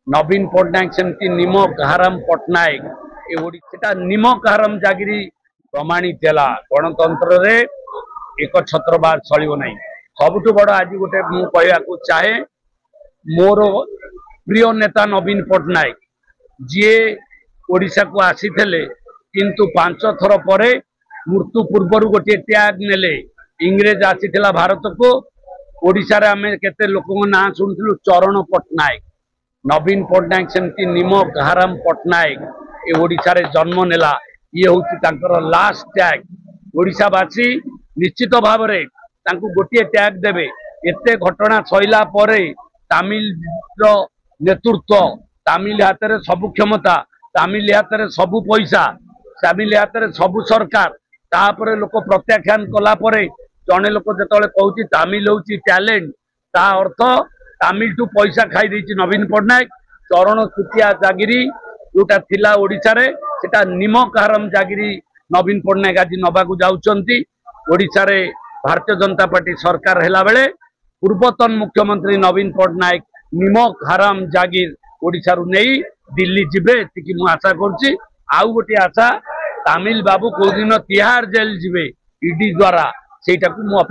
नवीन पट्टनायक सेमती निमक हाराम पट्टनायक एटा निमक हाराम जागिरी प्रमाणित है गणतंत्र रे एक छत्रबार चलो ना सबुठ बड़ आज गोटे मुझे चाहे मोर प्रिय नेता नवीन पट्टनायक जी ओडिशा को आसी किंतु 5 थर पर मृत्यु पूर्वर गोटे त्याग नेले इंग्रेज आसीथिला भारत को ओडिशा रे आमे केते लोकन ना सुनिथिलु चरण पट्टनायक नवीन पट्टनायक सेमती निमक हाराम पट्टनायक ए ओडिशा रे जन्म नेला ये होची तांकर लास्ट टैग ओडिशावासी निश्चित भाव रे तांकु गोटे टैग देबे एते घटना सइला परे तमिल रो नेतृत्व तमिल हाथ रे सब क्षमता तमिल हाथ रे सब पैसा तमिल हाथ रे सब सरकार तापरे लोक प्रत्याख्यान कला परे जने लोक जेतले कहूची तमिल होची टैलेंट ता अर्थ तमिल टू पैसा खाई देछि नवीन पट्टनायक चरण तृतीया जागिरी जोटा थिला ओडिशा रे सेटा निमक हाराम जागिरी नवीन पट्टनायक आज नबाकू जाउचंती ओडिशा रे भारतीय जनता पार्टी सरकार हेला बेले पूर्वतन मुख्यमंत्री नवीन पट्टनायक निमक हाराम जागिर ओडिशा रु नहीं दिल्ली जिबे एतिकी मु आशा करछि आउ गोटे आशा तमिल बाबू को दिन तिहार जेल जिबे ईडी द्वारा सेटा को मु